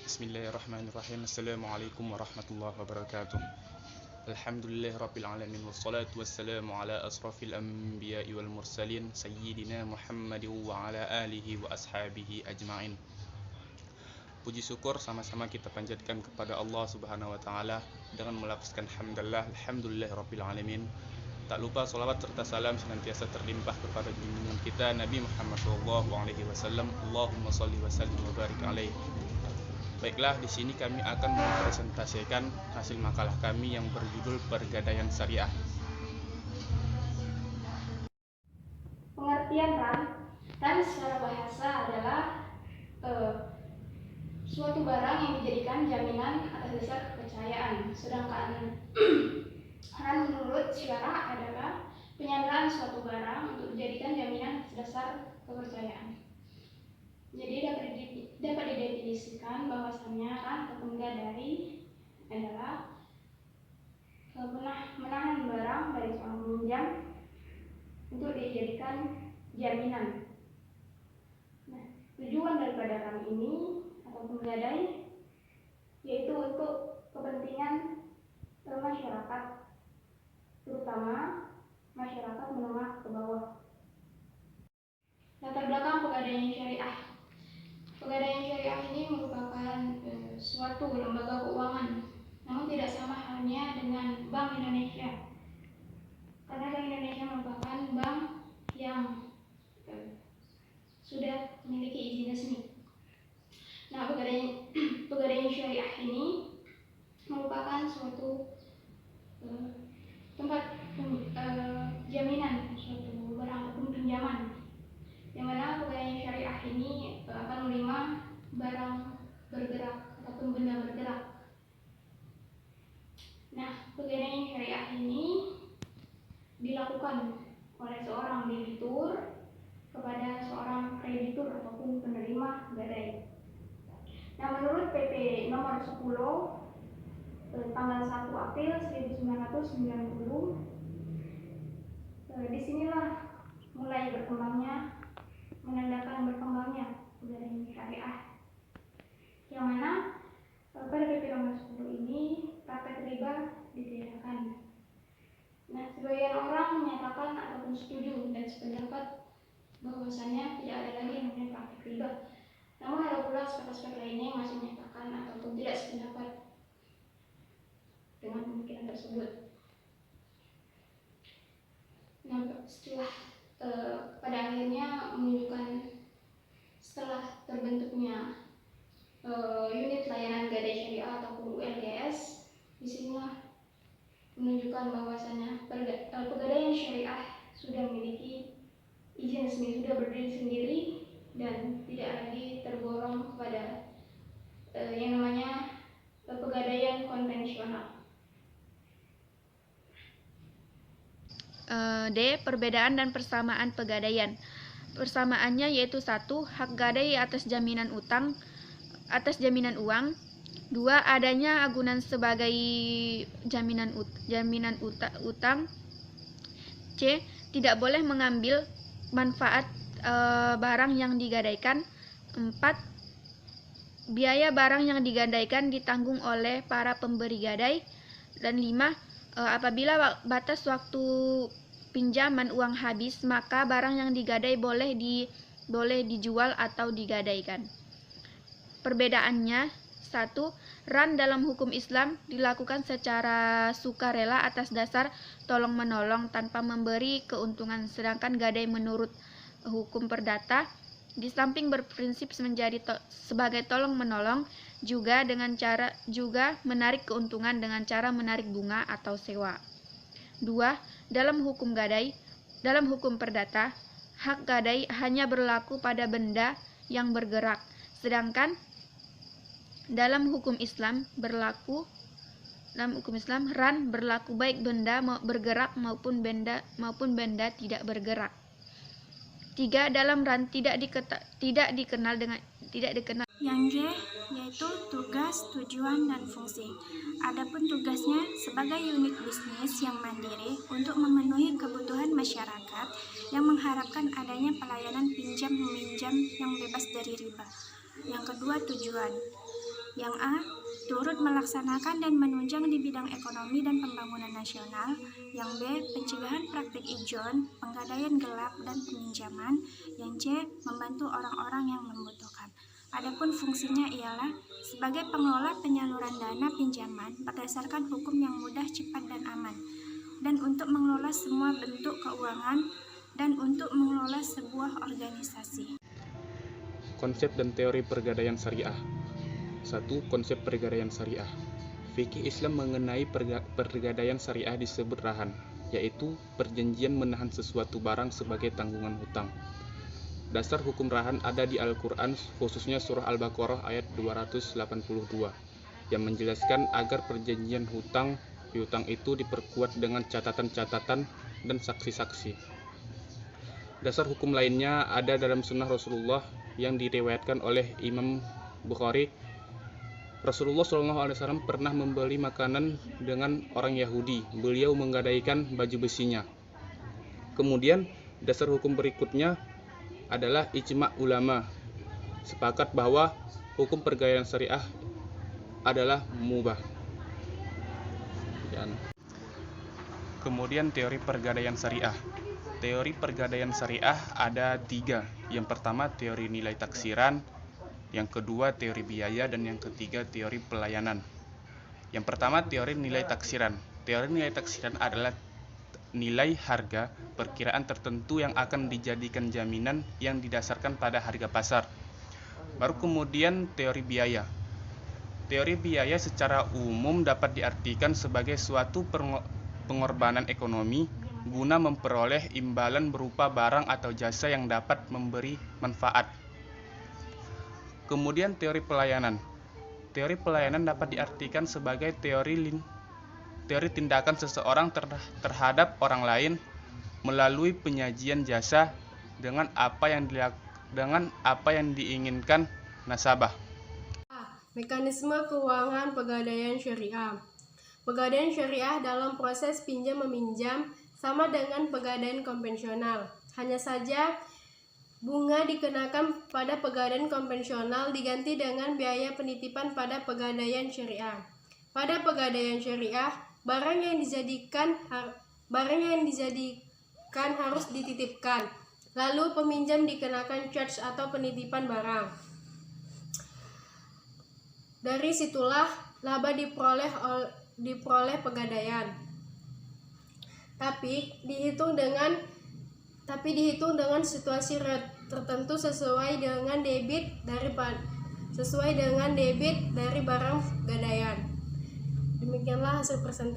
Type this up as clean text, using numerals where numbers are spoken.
Bismillahirrahmanirrahim. Assalamualaikum warahmatullahi wabarakatuh. Alhamdulillahirabbil alamin wassalatu wassalamu ala asrafil anbiya'i wal mursalin sayyidina Muhammadin wa ala alihi wa ashabihi ajmain. Puji syukur sama-sama kita panjatkan kepada Allah Subhanahu wa taala dengan melafazkan hamdalillah, alhamdulillahirabbil alamin. Tak lupa salawat serta salam senantiasa terlimpah kepada junjungan kita Nabi Muhammad sallallahu alaihi wasallam. Allahumma shalli wa sallim wa barik alaihi. Baiklah, di sini kami akan mempresentasikan hasil makalah kami yang berjudul Pergadaian Syariah. Pengertian ran secara bahasa adalah suatu barang yang dijadikan jaminan atas dasar kepercayaan. Sedangkan ran menurut syara adalah penyanderaan suatu barang untuk dijadikan jaminan atas dasar kepercayaan. Jadi dapat didefinisikan bahwasannya ran atau penggadai adalah menahan barang dari seorang peminjam untuk dijadikan jaminan. Nah, tujuan daripada ran ini atau penggadai yaitu untuk kepentingan masyarakat, terutama masyarakat menengah ke bawah. Latar belakang pegadaian syariah. Pegadaian syariah ini merupakan suatu lembaga keuangan, namun tidak sama halnya dengan Bank Indonesia. Karena Bank Indonesia merupakan bank yang sudah memiliki izin resmi. Nah, pegadaian syariah ini merupakan suatu tempat jaminan suatu barang ataupun pinjaman, yang mana pegadaian syariah ini akan menerima barang bergerak ataupun benda bergerak. Nah, pegadaian syariah ini dilakukan oleh seorang debitur kepada seorang kreditur ataupun penerima gadai. Nah, menurut PP nomor 10 tanggal 1 April 1990, disinilah mulai menandakan berkembangnya pegadaian syariah, yang mana pada PP nomor 10 ini praktek riba ditiadakan. Nah, sebagian orang menyatakan ataupun setuju dan sependapat bahwasanya tidak ada lagi yang namanya praktek riba. Namun ada pula aspek-aspek lainnya yang masih menyatakan ataupun tidak sependapat dengan pemikiran tersebut. Nah, setelah pada akhirnya menunjukkan setelah terbentuknya unit layanan gadai syariah ataupun ULGS, disinilah menunjukkan bahwasanya pegadaian syariah sudah memiliki izin resmi, sudah berdiri sendiri dan tidak lagi tergolong kepada yang namanya pegadaian konvensional. D. Perbedaan dan persamaan pegadaian. Persamaannya yaitu 1. Hak gadai atas jaminan uang. 2. Adanya agunan sebagai jaminan utang. C. Tidak boleh mengambil manfaat barang yang digadaikan. 4. Biaya barang yang digadaikan ditanggung oleh para pemberi gadai. Dan 5. Apabila batas waktu pinjaman uang habis, maka barang yang digadai boleh dijual atau digadaikan. Perbedaannya: 1. Ran dalam hukum Islam dilakukan secara sukarela atas dasar tolong-menolong tanpa memberi keuntungan, sedangkan gadai menurut hukum perdata di samping berprinsip sebagai tolong-menolong juga menarik keuntungan dengan cara menarik bunga atau sewa. 2. Dalam hukum perdata, hak gadai hanya berlaku pada benda yang bergerak, sedangkan dalam hukum Islam ran berlaku baik benda bergerak maupun benda tidak bergerak. 3. Dalam ran tidak dikenal. Yang G yaitu tugas, tujuan, dan fungsi. Adapun tugasnya sebagai unit bisnis yang mandiri untuk memenuhi kebutuhan masyarakat yang mengharapkan adanya pelayanan pinjam-meminjam yang bebas dari riba. Yang kedua, tujuan. Yang A. Turut melaksanakan dan menunjang di bidang ekonomi dan pembangunan nasional. Yang B. Pencegahan praktik ijon, penggadaian gelap, dan peminjaman. Yang C. Membantu orang-orang yang membutuhkan. Adapun fungsinya ialah sebagai pengelola penyaluran dana pinjaman berdasarkan hukum yang mudah, cepat, dan aman, dan untuk mengelola semua bentuk keuangan, dan untuk mengelola sebuah organisasi. Konsep dan teori pergadaian syariah. 1. Konsep pergadaian syariah. Fikih Islam mengenai pergadaian syariah disebut rahan, yaitu perjanjian menahan sesuatu barang sebagai tanggungan hutang. Dasar hukum rahan ada di Al-Quran, khususnya surah Al-Baqarah ayat 282, yang menjelaskan agar perjanjian hutang piutang itu diperkuat dengan catatan-catatan dan saksi-saksi. Dasar hukum lainnya ada dalam sunnah Rasulullah yang diriwayatkan oleh Imam Bukhari. Rasulullah SAW pernah membeli makanan dengan orang Yahudi. Beliau menggadaikan baju besinya. Kemudian dasar hukum berikutnya adalah ijma' ulama, sepakat bahwa hukum pergadaian syariah adalah mubah. Kemudian teori pergadaian syariah. Teori pergadaian syariah ada 3. Yang pertama teori nilai taksiran, yang kedua teori biaya, dan yang ketiga teori pelayanan. Yang pertama teori nilai taksiran. Teori nilai taksiran adalah nilai harga perkiraan tertentu yang akan dijadikan jaminan yang didasarkan pada harga pasar. Baru kemudian teori biaya. Teori biaya secara umum dapat diartikan sebagai suatu pengorbanan ekonomi guna memperoleh imbalan berupa barang atau jasa yang dapat memberi manfaat. Kemudian teori pelayanan. Teori pelayanan dapat diartikan sebagai teori tindakan seseorang terhadap orang lain melalui penyajian jasa dengan apa yang diinginkan nasabah. Mekanisme keuangan pegadaian syariah. Pegadaian syariah dalam proses pinjam-meminjam sama dengan pegadaian konvensional. Hanya saja bunga dikenakan pada pegadaian konvensional diganti dengan biaya penitipan pada pegadaian syariah. Pada pegadaian syariah, barang yang dijadikan harus dititipkan. Lalu peminjam dikenakan charge atau penitipan barang. Dari situlah laba diperoleh pegadaian. Tapi dihitung dengan situasi tertentu sesuai dengan debit dari barang gadaian. Demikianlah hasil presentasi.